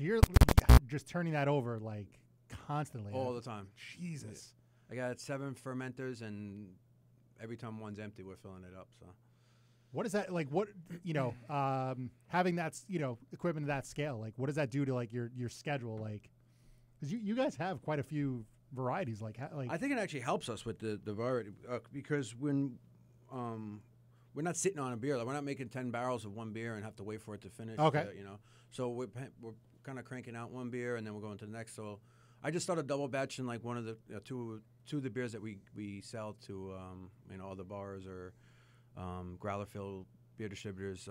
you're just turning that over like constantly. All the time. Jesus. I got 7 fermenters, and every time one's empty, we're filling it up. So. What is that like? What having that equipment to that scale, like what does that do to like your schedule? Like, because you guys have quite a few varieties. Like I think it actually helps us with the variety because when we're not sitting on a beer, like we're not making 10 barrels of one beer and have to wait for it to finish. Okay, so we're kind of cranking out one beer and then we're going to the next. So I just started double batching like one of the two of the beers that we sell to other bars or growler fill beer distributors.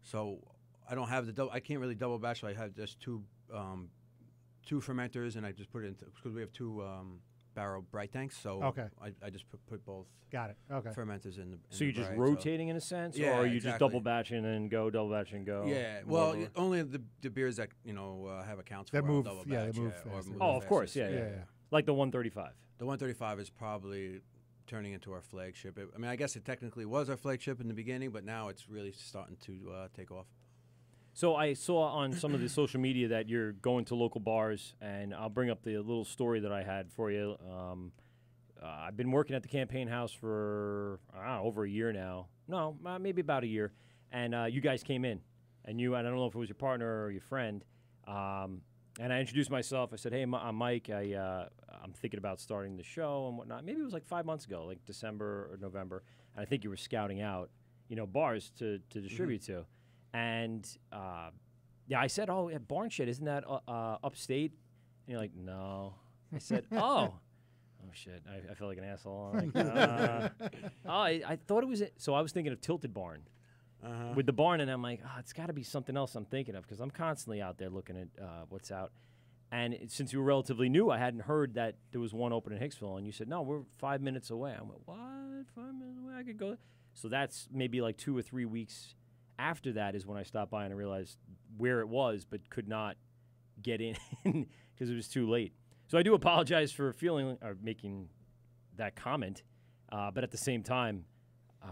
So I don't have I can't really double batch. I have just two fermenters, and I just put it into because we have 2 barrel bright tanks. So okay, I just put both. Got it. Okay. Fermenters in the. So you're just bright, rotating in a sense, yeah, or are you exactly. just double batching and go, double batching and go? Yeah. Well, only the beers that have accounts that for move. Double Yeah, batch, they move. Oh, of course. Yeah. Like the 135. The 135 is probably turning into our flagship. I guess it technically was our flagship in the beginning, but now it's really starting to take off. So I saw on some of the social media that you're going to local bars, and I'll bring up the little story that I had for you. I've been working at the Campaign House for over a year now. No, maybe about a year. And you guys came in, and I don't know if it was your partner or your friend. And I introduced myself. I said, "Hey, I'm Mike. I'm thinking about starting the show and whatnot." Maybe it was like 5 months ago, like December or November. And I think you were scouting out, bars to distribute to. And I said, "Oh, at Barnshed, isn't that upstate?" And you're like, "No." I said, "Oh shit, I feel like an asshole." I'm like, I thought it was so I was thinking of Tilted Barn. With the barn, and I'm like, it's got to be something else I'm thinking of because I'm constantly out there looking at what's out. And since you were relatively new, I hadn't heard that there was one open in Hicksville, and you said, no, we're 5 minutes away. I went, what? 5 minutes away? I could go. So that's maybe like 2 or 3 weeks after that is when I stopped by and I realized where it was, but could not get in because it was too late. So I do apologize for making that comment, but at the same time,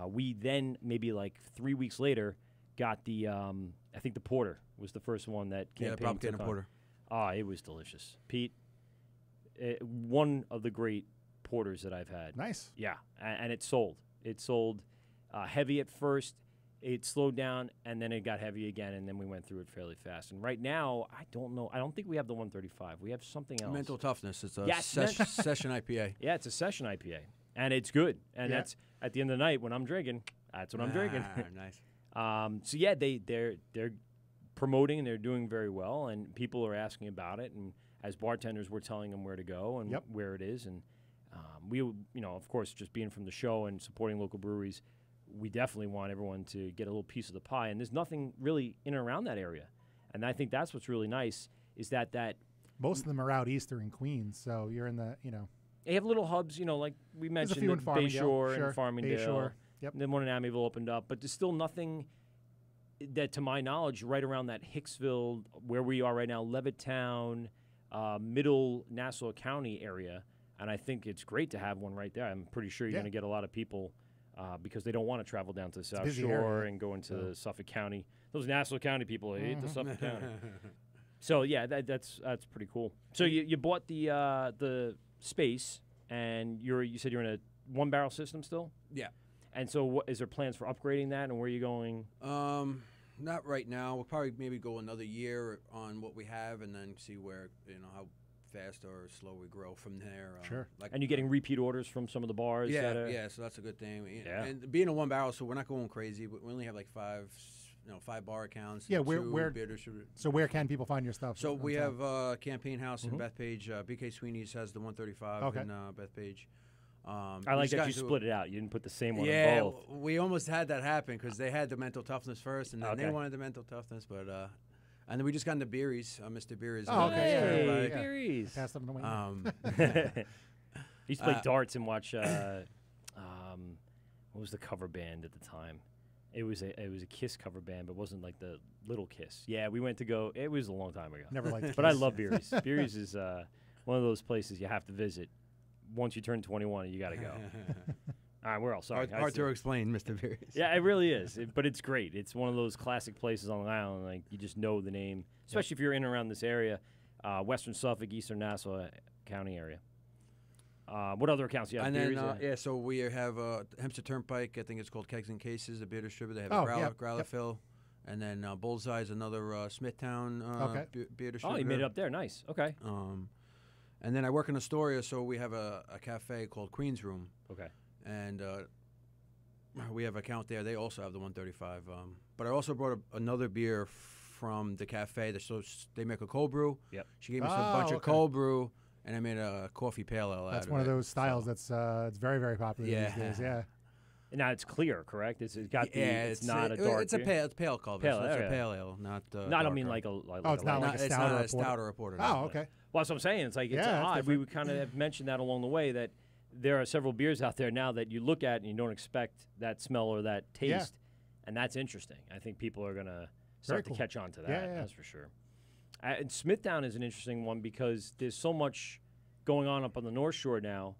we then, maybe like 3 weeks later, got the, I think the porter was the first one that Campaign the pumpkin and porter. It was delicious. Pete, one of the great porters that I've had. Nice. Yeah, and it sold. It sold heavy at first. It slowed down, and then it got heavy again, and then we went through it fairly fast. And right now, I don't know. I don't think we have the 135. We have something else. Mental Toughness. It's a session IPA. Yeah, it's a session IPA, and it's good. And that's at the end of the night when I'm drinking. That's what I'm drinking. Nice. So yeah, they're promoting and they're doing very well, and people are asking about it. And as bartenders, we're telling them where to go and where it is. And we, of course, just being from the show and supporting local breweries, we definitely want everyone to get a little piece of the pie. And there's nothing really in and around that area. And I think that's what's really nice is that most of them are out east or in Queens, so you're in the, They have little hubs, like we mentioned, in Bayshore and Farmingdale. Bayshore. Yep. And then one in Amityville opened up. But there's still nothing that, to my knowledge, right around that Hicksville, where we are right now, Levittown, middle Nassau County area. And I think it's great to have one right there. I'm pretty sure you're going to get a lot of people because they don't want to travel down to the South Shore and go into Suffolk County. Those Nassau County people hate the Suffolk County. So, yeah, that's pretty cool. So you bought the space, and you said you're in a one-barrel system still? Yeah. And so is there plans for upgrading that, and where are you going? Not right now. We'll probably maybe go another year on what we have and then see where, how fast or slow we grow from there. Sure. And you're getting repeat orders from some of the bars? Yeah, so that's a good thing. Yeah. And being a one barrel, so we're not going crazy. But we only have like 5 bar accounts. Yeah, where can people find your stuff? So we have Campaign House in Bethpage. BK Sweeney's has the 135 in Bethpage. I like that you split it out. You didn't put the same one in both. Yeah, we almost had that happen because they had the mental toughness first, and then they wanted the mental toughness, but and then we just got into Beeries, Mr. Beeries. Oh, okay, hey, Beeries. Pass them away. He used to play darts and watch. What was the cover band at the time? It was a Kiss cover band, but it wasn't like the Little Kiss. Yeah, we went to go. It was a long time ago. Never liked Kiss. But I love Beeries. Beeries is one of those places you have to visit. Once you turn 21, you got to go. we're all sorry. Hard to explain, Mr. Beers. Yeah, it really is. But it's great. It's one of those classic places on the island. Like, you just know the name, especially if you're in and around this area, Western Suffolk, Eastern Nassau County area. What other accounts do you have? And then, so we have Hempstead Turnpike. I think it's called Kegs and Cases, the beer distributor. They have a growler fill. And then Bullseye is another Smithtown beer distributor. Oh, you made it up there. Nice. Okay. And then I work in Astoria, so we have a cafe called Queen's Room. Okay. And we have an account there. They also have the 135. But I also brought another beer from the cafe. They make a cold brew. Yep. She gave me a bunch of cold brew, and I made a coffee pale ale. That's one of those styles that's it's very, very popular these days. Yeah. And now it's clear, correct? It's got the. It's not a dark. It's a pale cold. It's a pale ale, not. No, I don't mean like a. It's not like a stouter or porter. Oh, okay. Well, that's what I'm saying. It's like it's odd. We would kind of have mentioned that along the way that there are several beers out there now that you look at and you don't expect that smell or that taste, and that's interesting. I think people are gonna start to catch on to that. Yeah. That's for sure. And Smithtown is an interesting one because there's so much going on up on the North Shore now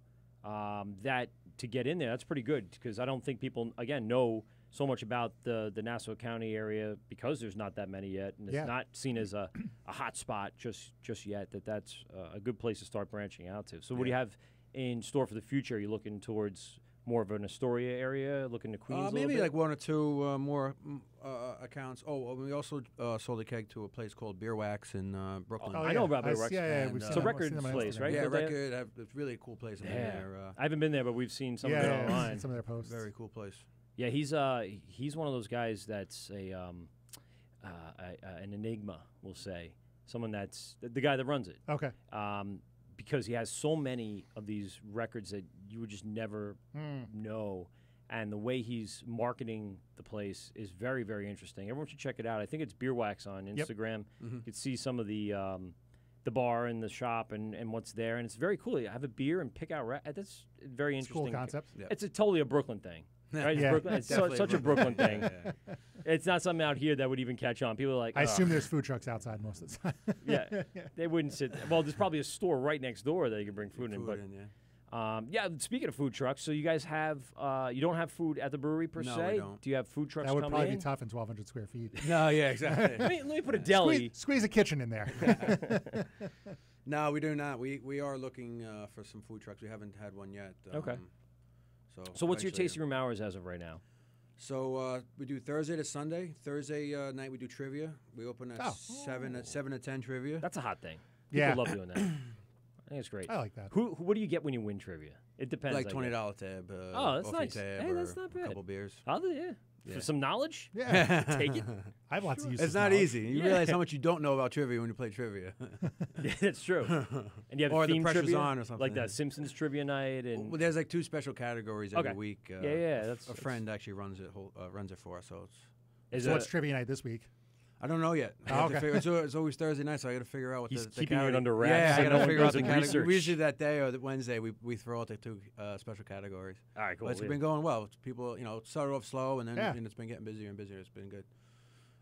that to get in there, that's pretty good because I don't think people again know so much about the Nassau County area because there's not that many yet, and it's not seen as a hot spot just yet. That's a good place to start branching out to. So what do you have in store for the future? Are you looking towards more of an Astoria area, looking to Queens? Maybe like one or two more accounts. Oh, we also sold a keg to a place called Beer Wax in Brooklyn. I know about Beer Wax. It's a record place, right? Yeah, record. It's really a cool place. I haven't been there, but we've seen some of it online. Some of their posts. Very cool place. Yeah, he's one of those guys that's an enigma, we'll say. Someone that's the guy that runs it. Okay. Because he has so many of these records that you would just never know. And the way he's marketing the place is very, very interesting. Everyone should check it out. I think it's Beer Wax on Instagram. You can see some of the bar and the shop and what's there. And it's very cool. You have a beer and pick out. That's very interesting. Cool concept. Yeah. It's totally a Brooklyn thing. Right? It's such a Brooklyn thing. It's not something out here that would even catch on. People are like, I assume there's food trucks outside most of the time. Yeah, they wouldn't sit. Well, there's probably a store right next door that you can bring food in. But speaking of food trucks, so you guys have you don't have food at the brewery per se? No, we don't. Do you have food trucks? That would coming probably in? be tough in 1,200 square feet. No, yeah, exactly. Let me put a deli. Squeeze a kitchen in there. No, we do not. We are looking for some food trucks. We haven't had one yet. Okay. So what's your tasting room hours as of right now? So we do Thursday to Sunday. Thursday night we do trivia. We open at 7 to 10 trivia. That's a hot thing. People love doing that. I think it's great. I like that. What do you get when you win trivia? It depends. Like $20 tab. That's nice. Tab hey, that's not bad. A couple beers. For some knowledge? Yeah. Take it. I have lots of use. It's not easy. You realize how much you don't know about trivia when you play trivia. Yeah, that's true. And you have or theme the pressure's trivia, on or something. like that Simpsons trivia night. And well, there's like 2 special categories every week. That's a friend actually runs it for us. So so what's trivia night this week? I don't know yet. It's always Thursday night, so I got to figure out what He's the keeping it under wraps. Yeah, so I got to figure out the category. Usually that day or the Wednesday, we throw out the 2 special categories. All right, cool. But it's been going well. People, started off slow, and then it's been getting busier and busier. It's been good.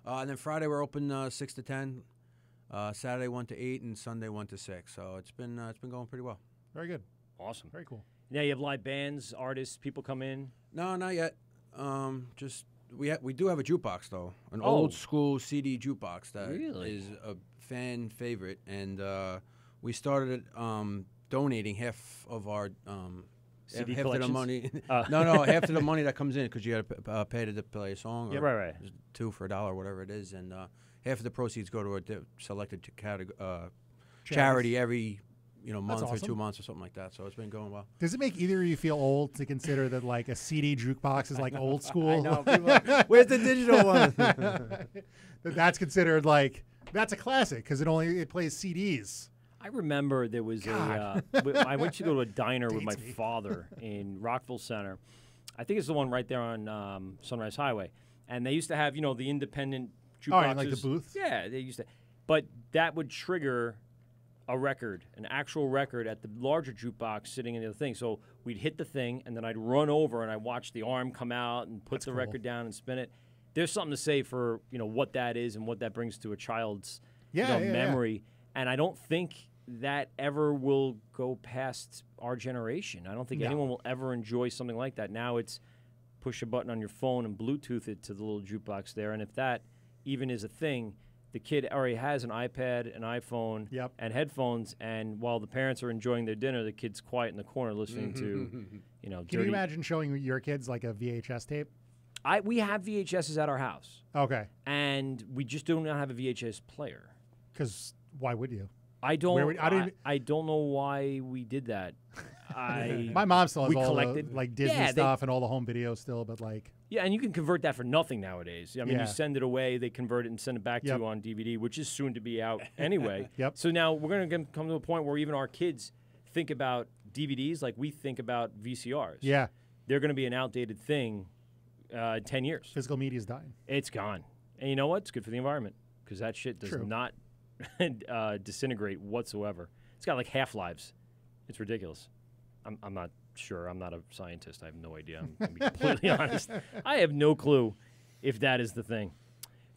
And then Friday we're open 6 to 10, Saturday 1 to 8, and Sunday 1 to 6. So it's been going pretty well. Very good. Awesome. Very cool. Now you have live bands, artists, people come in. No, not yet. Just. We do have a jukebox though, an old school CD jukebox that is a fan favorite, and we started donating half of our CD half of the money. Half of the money that comes in because you got to pay to play a song. Or right. 2 for $1, whatever it is, and half of the proceeds go to a selected charity every month or 2 months or something like that. So it's been going well. Does it make either of you feel old to consider that like a CD jukebox is like old school? I know. People are like, where's the digital one? That's considered like that's a classic because it plays CDs. I remember there was I went to go to a diner with my father in Rockville Center. I think it's the one right there on Sunrise Highway, and they used to have the independent jukeboxes. Like the booth. Yeah, they used to, but that would trigger a record, an actual record at the larger jukebox sitting in the other thing. So we'd hit the thing, and then I'd run over and I'd watch the arm come out and put the record down and spin it. There's something to say for what that is and what that brings to a child's memory. And I don't think that ever will go past our generation. I don't think anyone will ever enjoy something like that. Now it's push a button on your phone and Bluetooth it to the little jukebox there. And if that even is a thing, the kid already has an iPad, an iPhone, and headphones. And while the parents are enjoying their dinner, the kid's quiet in the corner listening to, Can you imagine showing your kids like a VHS tape? We have VHSs at our house. Okay. And we just do not have a VHS player. Because why would you? I don't know why we did that. My mom still has all the like Disney stuff and all the home videos still, but like and you can convert that for nothing nowadays. I mean, you send it away, they convert it and send it back to you on DVD, which is soon to be out anyway. So now we're going to come to a point where even our kids think about DVDs like we think about VCRs. Yeah, they're going to be an outdated thing 10 years. Physical media is dying. It's gone, and you know what? It's good for the environment because that shit does not disintegrate whatsoever. It's got like half-lives. It's ridiculous. I'm not sure. I'm not a scientist. I have no idea. I'm going to be completely honest. I have no clue if that is the thing.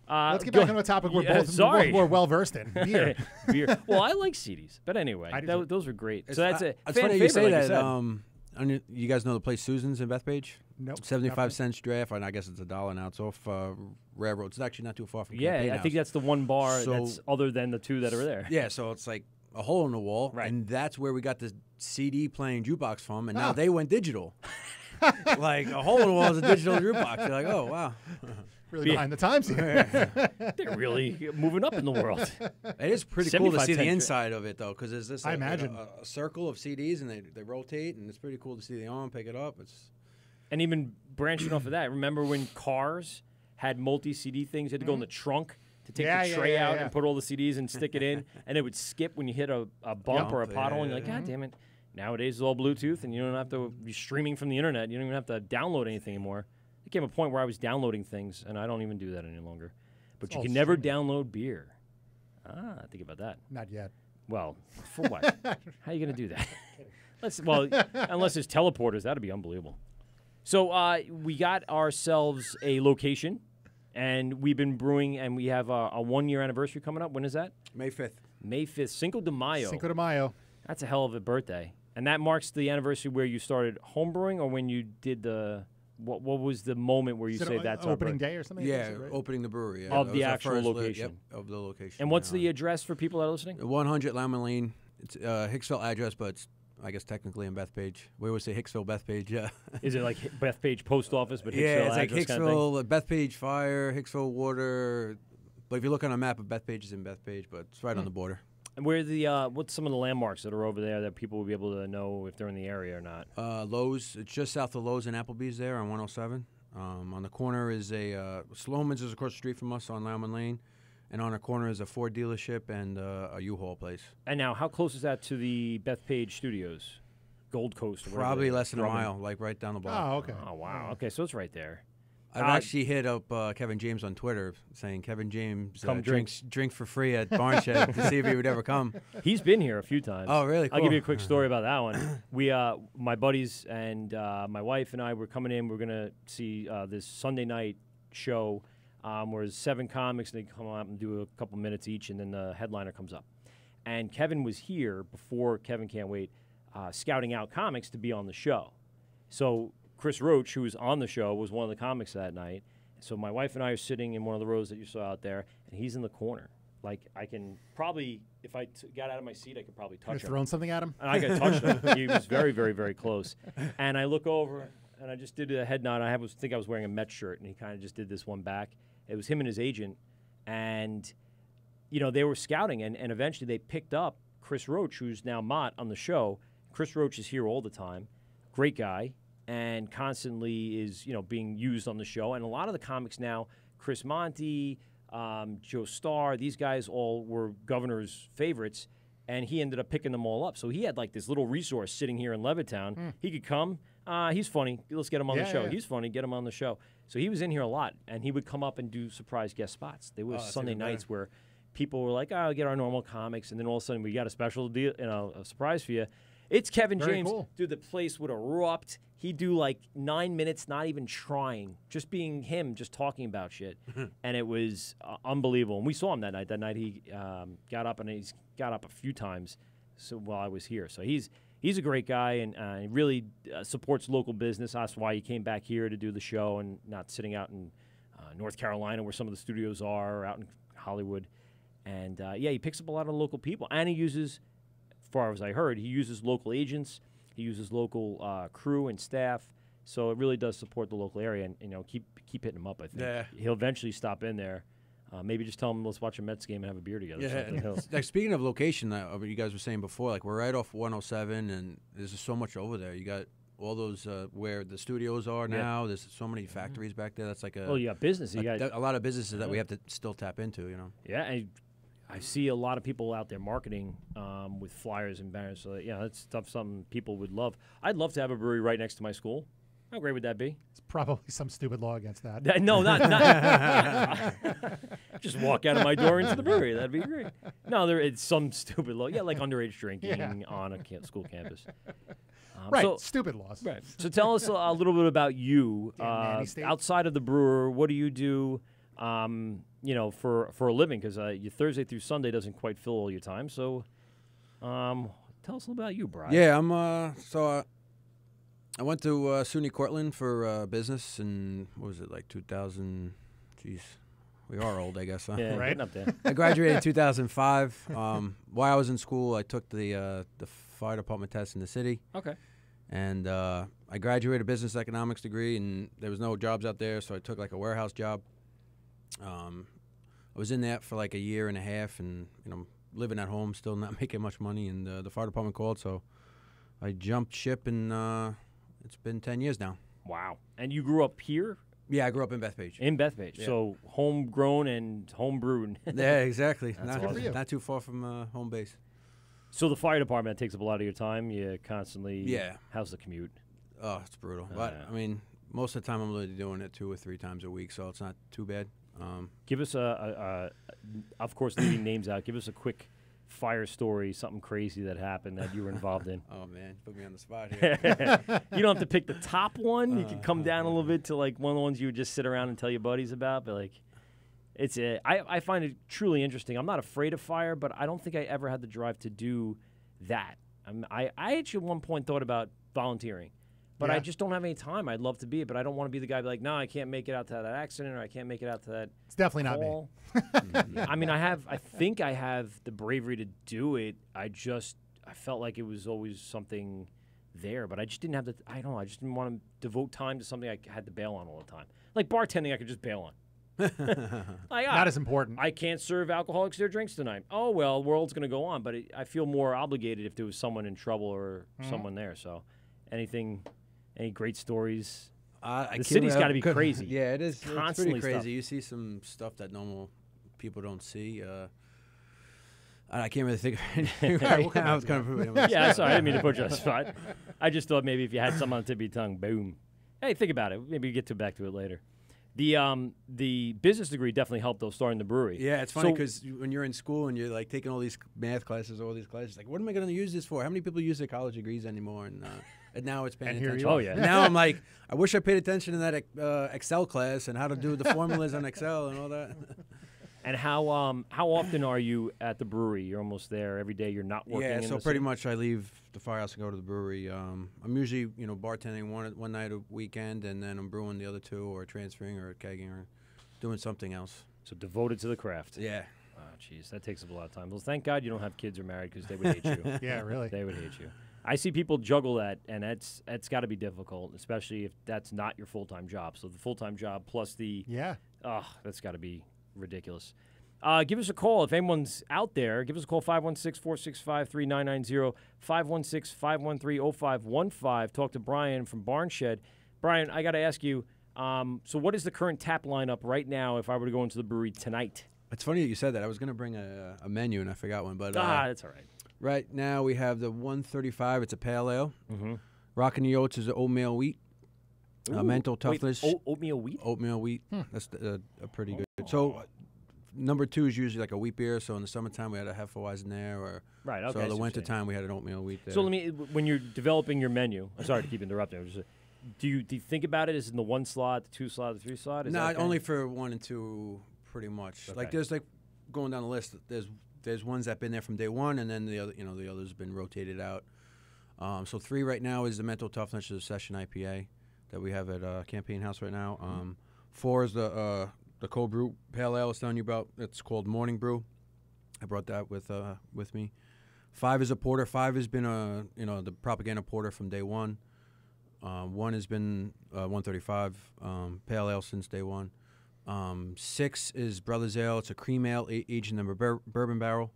Let's get back on a topic we're both more well-versed in. Beer. Beer. Well, I like CDs. But anyway, those are great. It's so that's it. It's funny you say that. You guys know the place Susan's in Bethpage? Nope. 75 cents draft, and I guess it's $1 now. It's off Railroad. It's actually not too far from I think that's the one bar that's other than the two that are there. Yeah, so it's like a hole in the wall, and that's where we got the CD playing jukebox from, and now they went digital. Like a hole in the wall is a digital jukebox. You're like, oh wow, really behind the times here. They're really moving up in the world. It is pretty cool to see the inside of it though, because there's this I imagine a circle of CDs, and they rotate, and it's pretty cool to see the arm pick it up. And even branching off of that, remember when cars had multi-CD things? You had to go in the trunk to take the tray out and put all the CDs and stick it in, and it would skip when you hit a bump or a pothole, and you're like, God damn it. Nowadays, it's all Bluetooth, and you don't have to be streaming from the internet. You don't even have to download anything anymore. There came a point where I was downloading things, and I don't even do that any longer. But you can never download beer. Think about that. Not yet. Well, for what? How are you going to do that? Unless there's teleporters, that'd be unbelievable. So we got ourselves a location, and we've been brewing, and we have a 1-year anniversary coming up. When is that? May 5th. May 5th, Cinco de Mayo. Cinco de Mayo. That's a hell of a birthday. And that marks the anniversary where you started homebrewing, or when you did the what was the moment where you say that's opening day or something? Yeah, opening the brewery. Yeah. Of the actual location. Of the location. And what's the address for people that are listening? 100 Lamon Lane. It's Hicksville address, but it's, I guess, technically in Bethpage. We always say Hicksville, Bethpage. Yeah. Is it like Bethpage post office, but Hicksville it's like address Hicksville, Bethpage Fire, Hicksville Water. But if you look on a map, Bethpage is in Bethpage, but it's right on the border. And where what's some of the landmarks that are over there that people will be able to know if they're in the area or not? Lowe's. It's just south of Lowe's and Applebee's there on 107. On the corner is a Sloman's is across the street from us on Lamon Lane. And on the corner is a Ford dealership and a U-Haul place. And now, how close is that to the Bethpage Studios? Gold Coast? Or probably less than a mile, like right down the block. Oh, okay. Oh, wow. Okay, so it's right there. I've actually hit up Kevin James on Twitter saying Kevin James drink for free at Barnshed to see if he would ever come. He's been here a few times. Oh, really? Cool. I'll give you a quick story about that one. We, my buddies and my wife and I were coming in. We're going to see this Sunday night show where there's 7 comics, and they come out and do a couple minutes each, and then the headliner comes up. And Kevin was here before Kevin Can't Wait, scouting out comics to be on the show. So Chris Roach, who was on the show, was one of the comics that night. So my wife and I are sitting in one of the rows that you saw out there, and he's in the corner. Like, I can probably, if I got out of my seat, I could probably touch him. Thrown something at him? And I could touch him. He was very, very, very close. And I look over, and I just did a head nod. I think I was wearing a Mets shirt, and he kind of just did this one back. It was him and his agent, and, you know, they were scouting, and eventually they picked up Chris Roach, who's now Mott on the show. Chris Roach is here all the time. Great guy. And constantly is, you know, being used on the show. And a lot of the comics now, Chris Monty, Joe Starr, these guys all were Governor's favorites, and he ended up picking them all up. So he had like this little resource sitting here in Levittown. He could come. He's funny. Let's get him on the show. Yeah. He's funny. Get him on the show. So he was in here a lot, and he would come up and do surprise guest spots. There was Sunday nights where people were like, "Oh, get our normal comics," and then all of a sudden we got a special deal, you know, a surprise for you. It's Kevin James. Cool. Dude, the place would erupt. He'd do like 9 minutes, not even trying, just being him, just talking about shit. And it was unbelievable. And we saw him that night. That night he got up, and he's got up a few times. while I was here. So he's a great guy, and he really supports local business. That's why he came back here to do the show and not sitting out in North Carolina where some of the studios are, or out in Hollywood. And, yeah, he picks up a lot of local people. And he uses, as far as I heard, he uses local agents. He uses local crew and staff. So it really does support the local area. And, keep hitting him up, I think. Yeah. He'll eventually stop in there. Maybe just tell him, let's watch a Mets game and have a beer together. Yeah. Like, speaking of location, you guys were saying before, like, we're right off 107, and there's just so much over there. You got all those where the studios are now. There's so many factories back there. That's like you got business. You got a lot of businesses that we have to still tap into, Yeah, and I see a lot of people out there marketing with flyers and banners. So, that's something people would love. I'd love to have a brewery right next to my school. How great would that be? It's probably some stupid law against that. No, not just walk out of my door into the brewery. That'd be great. No, it's some stupid law. Yeah, like underage drinking on a school campus. Right, stupid laws. Right. So tell us a little bit about you. Outside of the brewer, what do you do, for a living? Because your Thursday through Sunday doesn't quite fill all your time. So tell us a little about you, Brian. Yeah, I went to SUNY Cortland for business in, what was it, like 2000? Jeez, we are old, I guess, huh? Yeah, right up there. I graduated in 2005. While I was in school, I took the fire department test in the city. Okay. And I graduated a business economics degree, and there was no jobs out there, so I took like a warehouse job. I was in that for like a year and a half, and living at home, still not making much money. And the fire department called, so I jumped ship, and it's been 10 years now. Wow. And you grew up here? Yeah, I grew up in Bethpage. In Bethpage. Yeah. So homegrown and homebrewed. Yeah, exactly. Not too far from home base. So the fire department takes up a lot of your time. You constantly. Yeah. How's the commute? Oh, it's brutal. But I mean, most of the time I'm really doing it 2 or 3 times a week, so it's not too bad. Give us of course, leaving names out. Give us a quick fire story, something crazy that happened that you were involved in. Oh man, put me on the spot here. You don't have to pick the top one. You can come down a little bit to like one of the ones you would just sit around and tell your buddies about. But like, I find it truly interesting. I'm not afraid of fire, but I don't think I ever had the drive to do that. I actually at one point thought about volunteering, but I just don't have any time. I'd love to be it, but I don't want to be the guy like, no, I can't make it out to that accident, or I can't make it out to that. It's definitely not me. I mean, I think I have the bravery to do it. I felt like it was always something there, but I just didn't have the. I don't know. I just didn't want to devote time to something I had to bail on all the time. Like bartending, I could just bail on. Not as important. I can't serve alcoholics their drinks tonight. Oh well, the world's going to go on. But I feel more obligated if there was someone in trouble or someone there. So, any great stories? The city's got to be crazy. Yeah, it is. Constantly it's pretty crazy. stuff. You see some stuff that normal people don't see. I can't really think of anything. I was kind of yeah, sorry, I didn't mean to put you on the spot. I just thought maybe if you had something on the tip of your tongue, boom. Hey, think about it. Maybe we get back to it later. The business degree definitely helped though, starting the brewery. Yeah, it's funny because when you're in school and you're like taking all these math classes, all these classes, like, what am I going to use this for? How many people use their college degrees anymore? And now it's paying attention. Oh yeah. And now I'm like, I wish I paid attention in that Excel class and how to do the formulas on Excel and all that. And how often are you at the brewery? You're almost there every day. You're not working. Yeah, so pretty much I leave the firehouse and go to the brewery. I'm usually bartending one night a weekend, and then I'm brewing the other 2, or transferring, or kegging, or doing something else. So devoted to the craft. Yeah. Oh, jeez, that takes up a lot of time. Well, thank God you don't have kids or married, because they would hate you. Yeah, really. They would hate you. I see people juggle that, and that's got to be difficult, especially if that's not your full-time job. So the full-time job plus the that's got to be ridiculous. Give us a call if anyone's out there. Give us a call, 516-465-3990, 516-513-0515. Talk to Brian from Barnshed. Brian, I got to ask you, so what is the current tap lineup right now if I were to go into the brewery tonight? It's funny that you said that. I was going to bring a menu, and I forgot one. But that's all right. Right now we have the 135. It's a pale ale. Mm-hmm. Rockin' the Oats is an oatmeal wheat. Mental toughness. Wait, oatmeal wheat? Oatmeal wheat. That's a pretty good. So number 2 is usually like a wheat beer. So in the summertime we had a Hefeweizen there, or right. Okay. So the wintertime we had an oatmeal wheat there. So when you're developing your menu, I'm sorry to keep interrupting. Do you think about it as in the 1 slot, the 2 slot, the 3 slot? No, only for 1 and 2, pretty much. Okay. Like there's like going down the list. There's there's ones that've been there from day one, and then the others have been rotated out. So 3 right now is the Mental Toughness, the Session IPA that we have at Campaign House right now. 4 is the cold brew pale ale I was telling you about. It's called Morning Brew. I brought that with me. 5 is a porter. 5 has been the propaganda porter from day one. 1 has been 135 pale ale since day one. 6 is Brothers Ale. It's a cream ale aged in the bourbon barrel.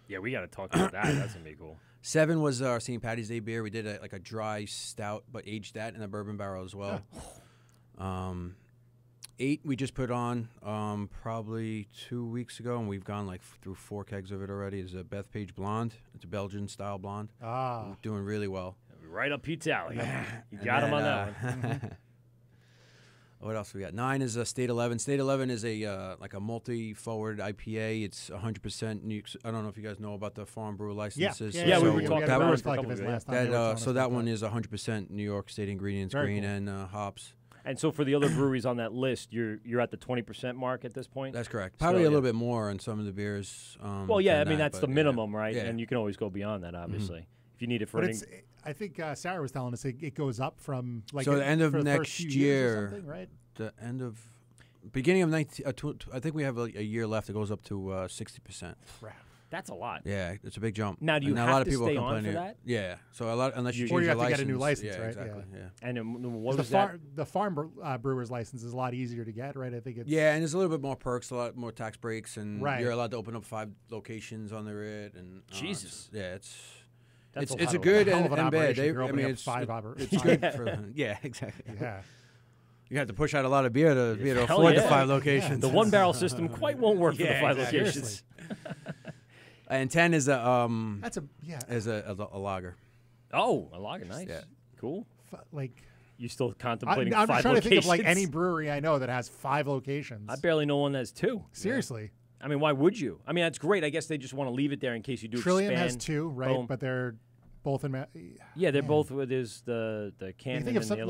Yeah, we got to talk about that. That's gonna be cool. 7 was our St. Patty's Day beer. We did a dry stout, but aged that in a bourbon barrel as well. 8 we just put on probably 2 weeks ago, and we've gone through 4 kegs of it already. Is a Bethpage Blonde. It's a Belgian style blonde. Doing really well. Right up Pete's alley. You got him on that one. What else we got? 9 is State 11. State 11 is a multi-forward IPA. It's 100% New. I don't know if you guys know about the farm brew licenses. Yeah, we were talking about it for a couple of last time. So that one is 100% New York State ingredients, green and hops. And so for the other breweries on that list, you're at the 20% mark at this point? That's correct. Probably a little bit more on some of the beers. Well, yeah, I mean, that's the minimum, right? Yeah. And you can always go beyond that, obviously, if you need it for I think Sarah was telling us it goes up from so the end of next year, right? The end of beginning of 19. I think we have a year left. It goes up to 60%. That's a lot. Yeah, it's a big jump. Now, do you have to stay on for that? Yeah. So unless you change or you your have to license, get a new license, yeah, right? Exactly. Yeah. And what was that? The farm brewer's license is a lot easier to get, right? I think it's and there's a little bit more perks, a lot more tax breaks, and you're allowed to open up 5 locations under it. And Jesus. It's a good and bad. It's 5 It's good for exactly. Yeah. You have to push out a lot of beer to be able to afford the 5 locations. The one barrel system quite won't work for the 5 locations. And 10 is a lager. Oh, a lager, nice. Yeah. Cool. You still contemplating I'm 5 just trying locations? to think of any brewery I know that has 5 locations. I barely know one that has 2. Seriously. I mean, why would you? I mean, that's great. I guess they just want to leave it there in case you do Trillium expand. has 2, right? Boom. But they're both in. They're both with the Cannon. You think of something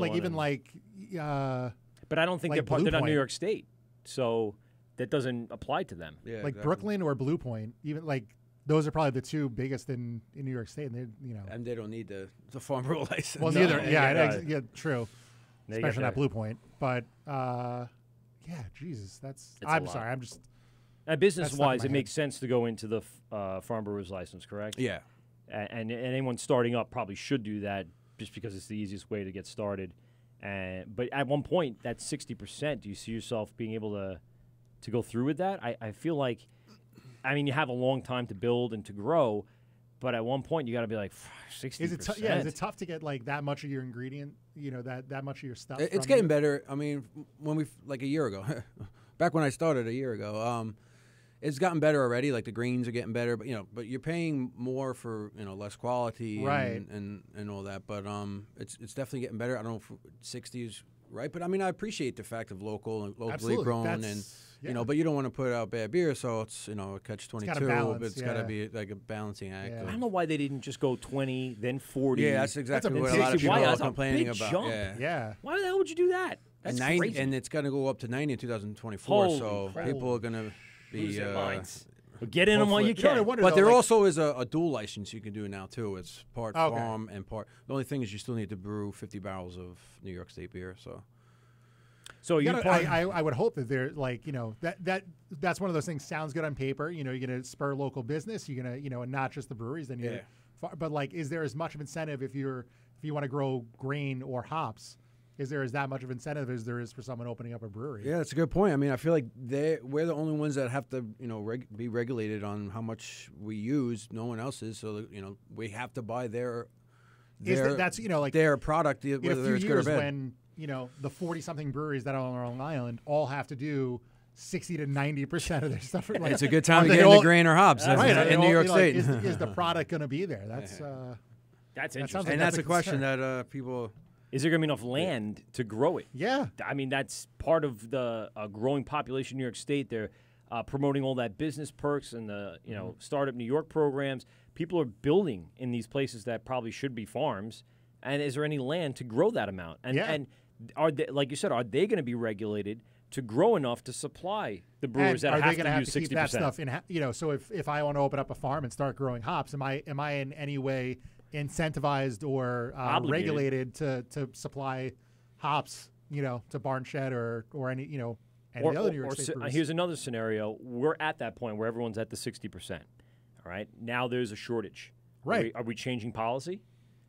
but I don't think they're not New York State, so that doesn't apply to them. Yeah, like Brooklyn or Blue Point, even those are probably the 2 biggest in New York State, and and they don't need the farm brew license. Well, neither. Yeah, true. Especially not Blue Point, but Jesus, I'm sorry, I'm just. Business-wise, it makes sense to go into the farm brewer's license, correct? Yeah. And anyone starting up probably should do that just because it's the easiest way to get started. But at one point, that 60%, do you see yourself being able to go through with that? I feel like, I mean, you have a long time to build and to grow, but at one point you got to be like 60%. Is it tough to get that much of your ingredient, that much of your stuff? It's getting better. I mean, when a year ago, back when I started a year ago, it's gotten better already. Like the grains are getting better, but you're paying more for less quality, right, and all that. But it's definitely getting better. I don't know if 60 is right, but I mean I appreciate the fact of locally grown, but you don't want to put out bad beer, so it's a catch-22. It's got to be like a balancing act. Yeah. I don't know why they didn't just go 20, then 40. Yeah, that's exactly what a lot of people are complaining about. Jump. Yeah. Why the hell would you do that? That's crazy. And it's going to go up to 90 in 2024. Holy so crap. people are going to lose their minds. Well, get in them while you can. But there also is a dual license you can do now too. It's part farm and part. The only thing is you still need to brew 50 barrels of New York State beer. So I would hope that they're that's one of those things. Sounds good on paper. You're going to spur local business. You're going to and not just the breweries. Then but is there as much of incentive if you want to grow grain or hops? Is there that much of incentive as there is for someone opening up a brewery? Yeah, that's a good point. I mean, I feel like we're the only ones that have to, be regulated on how much we use. No one else is, so we have to buy their product, whether it's good or bad. When the 40-something breweries that are on Long Island all have to do 60 to 90% of their stuff. It's a good time to get into grain or hops, in New York State. Is the product going to be there? That's interesting, and that's a question that people. Is there going to be enough land to grow it? Yeah. I mean, that's part of the growing population in New York State. They're promoting all that business perks and the Startup New York programs. People are building in these places that probably should be farms. And is there any land to grow that amount? And are they, like you said, are they going to be regulated? to grow enough to supply the brewers And that are have they going to to have use to keep that 60%. stuff in? So if I want to open up a farm and start growing hops, am I in any way incentivized or regulated to supply hops? To Barnshed or any any other New York State breweries? Here's another scenario. We're at that point where everyone's at the 60%. All right. Now there's a shortage. Right. Are we changing policy?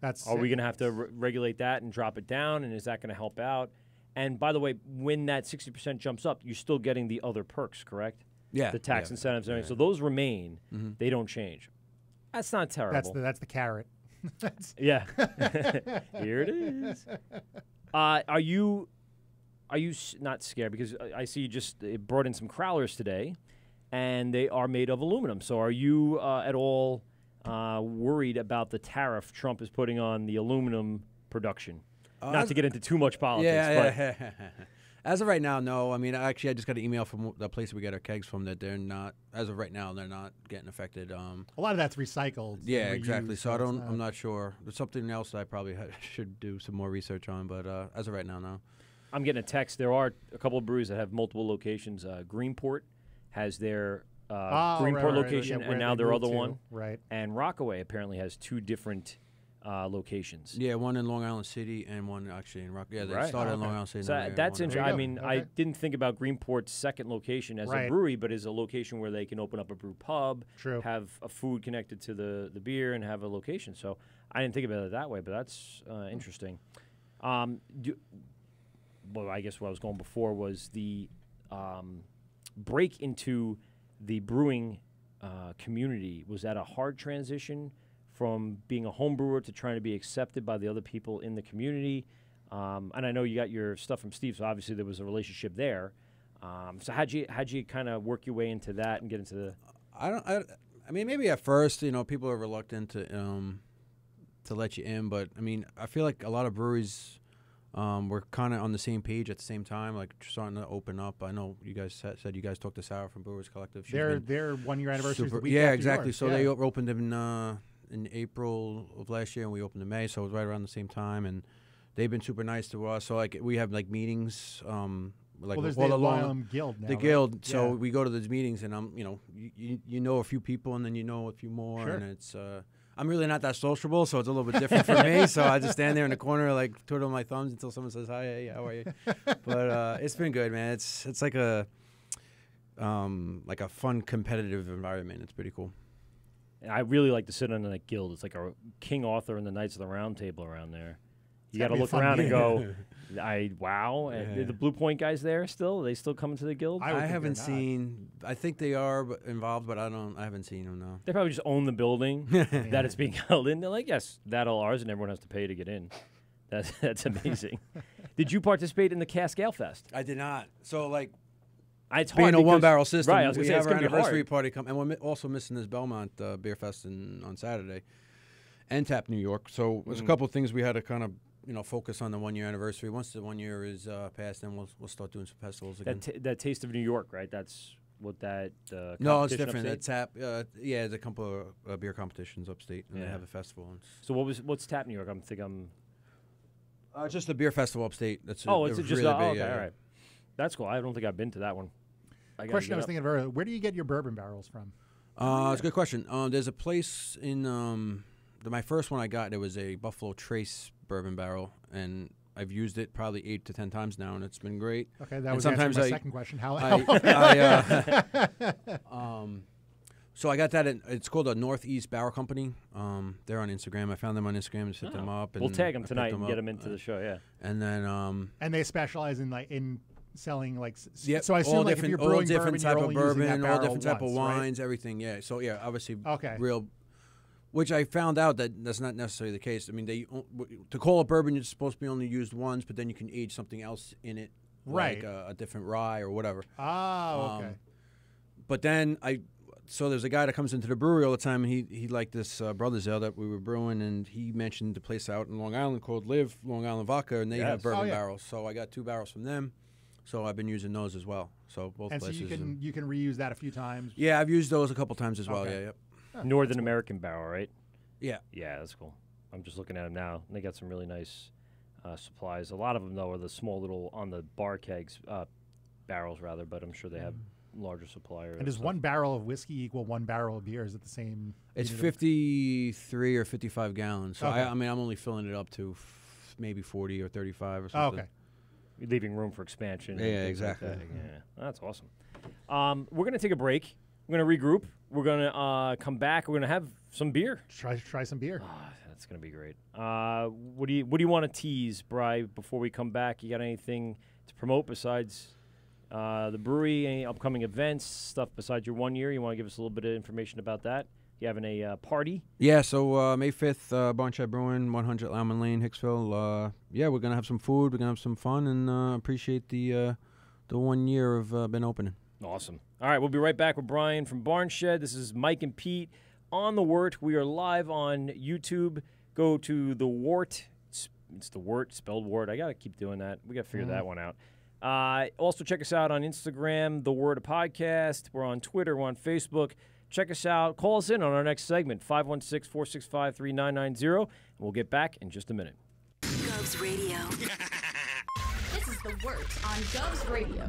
Are We we going to have to regulate that and drop it down? And is that going to help out? And by the way, when that 60% jumps up, you're still getting the other perks, correct? Yeah. The tax incentives and everything. So those remain. Mm-hmm. They don't change. That's not terrible. That's the carrot. Yeah. Here it is. Are you not scared? Because I see you just brought in some crowlers today, and they are made of aluminum. So are you at all worried about the tariff Trump is putting on the aluminum production? Not to get into too much politics. Yeah. As of right now, no. I mean, actually, I just got an email from the place we get our kegs from that they're not, as of right now, they're not getting affected. A lot of that's recycled. Yeah, exactly. So I'm not sure. There's something else that I probably should do some more research on, but as of right now, no. I'm getting a text. There are a couple of breweries that have multiple locations. Greenport has their Greenport location, and now their other one. Right. And Rockaway apparently has 2 different locations. Yeah, one in Long Island City and one actually in Rock. Yeah, they started in Long Island City. So that's interesting. I mean, I didn't think about Greenport's second location as a brewery, but as a location where they can open up a brew pub, have a food connected to the beer, and have a location. So I didn't think about it that way, but that's interesting. Well, I guess what I was going before was the break into the brewing community. Was that a hard transition from being a home brewer to trying to be accepted by the other people in the community? And I know you got your stuff from Steve, so obviously there was a relationship there. So how'd you kind of work your way into that and get into the? I mean, maybe at first, people are reluctant to let you in, but I mean, I feel like a lot of breweries were kind of on the same page at the same time, like starting to open up. I know you guys said you guys talked to Sarah from Brewers Collective. Their 1 year anniversary is the week yeah, after exactly. yours. So they opened in April of last year, and we opened in May, so it was right around the same time. And they've been super nice to us. So like we have like meetings, like there's all the along guild now. The guild. So we go to those meetings, and you know a few people, and then you know a few more, and it's. I'm really not that sociable, so it's a little bit different for me. So I just stand there in the corner, like twiddle my thumbs until someone says hi, hey, how are you? But it's been good, man. It's like a fun competitive environment. It's pretty cool. And I really like to sit on that guild. It's like a King Arthur and the Knights of the Round Table around there. You got to look around and go, wow. And the Blue Point guys there still? Are they still coming to the guild? I haven't seen. I think they are involved, but I haven't seen them, no. They probably just own the building that it's being held in. They're like, yes, that'll ours, and everyone has to pay to get in. That's amazing. Did you participate in the Cask Ale Fest? I did not. So, like, it's being hard a one-barrel system, right, I was we say, have it's our gonna be anniversary hard. party and we're also missing this Belmont Beer Fest on Saturday, and Tap New York. So there's a couple of things we had to kind of focus on the 1 year anniversary. Once the 1 year is passed, then we'll start doing some festivals again. That Taste of New York, right? That's what that. No, it's different. Upstate? It's Tap. There's a couple of beer competitions upstate, and they have a festival. So what's Tap New York? I'm just a beer festival upstate. That's it's just really big. Okay, all right. That's cool. I don't think I've been to that one. Question I was thinking of earlier: where do you get your bourbon barrels from? It's a good question. There's a place in my first one I got. It was a Buffalo Trace bourbon barrel, and I've used it probably 8 to 10 times now, and it's been great. Okay, that was answering my second question. So I got that. It's called a Northeast Barrel Company. They're on Instagram. I found them on Instagram and hit them up. And we'll tag them tonight and get them into the show. Yeah. And then and they specialize in selling yeah, so I assume like if you're brewing different type of bourbon, all different type of wines, right? everything. Yeah. So yeah, obviously okay. Real. Which I found out that's not necessarily the case. I mean, to call it bourbon, it's supposed to be only used once, but then you can age something else in it, right? Like a different rye or whatever. Oh, okay. But then so there's a guy that comes into the brewery all the time, and he liked this Brothers Ale that we were brewing, and he mentioned the place out in Long Island called Live Long Island Vodka, and they have bourbon barrels. So I got 2 barrels from them. So I've been using those as well. So both and places. So you can reuse that a few times. Yeah, I've used those a couple times as well. Okay. Yeah, yep. Northern American barrel, right? Yeah. Yeah, that's cool. I'm just looking at them now. They got some really nice supplies. A lot of them though are the small little on the bar kegs. barrels rather, but I'm sure they have larger supplier. And does stuff. 1 barrel of whiskey equal 1 barrel of beer? Is it the same? It's 53 or 55 gallons. So Okay. I mean, I'm only filling it up to maybe 40 or 35 or something. Oh, okay. You're leaving room for expansion. and Yeah, things like exactly. that. Yeah, that's awesome. We're gonna take a break. We're gonna regroup. We're gonna come back. We're gonna have some beer. Try some beer. That's gonna be great. What do you want to tease, Bri, before we come back? You got anything to promote besides the brewery? Any upcoming events, stuff besides your 1 year? You want to give us a little bit of information about that? You having a party? Yeah, so May 5th, Barnshed Brewery, 100 Lamon Lane, Hicksville. Yeah, we're going to have some food. We're going to have some fun and appreciate the 1 year of been opening. Awesome. All right, we'll be right back with Brian from Barnshed. This is Mike and Pete on the Wort. We are live on YouTube. Go to the Wort. It's the Wort, spelled Wort. I got to keep doing that. We got to figure that one out. Also, check us out on Instagram, The Wort Podcast. We're on Twitter. We're on Facebook. Check us out. Call us in on our next segment, 516-465-3990, and we'll get back in just a minute. GovsRadio. This is The Wort on GovsRadio.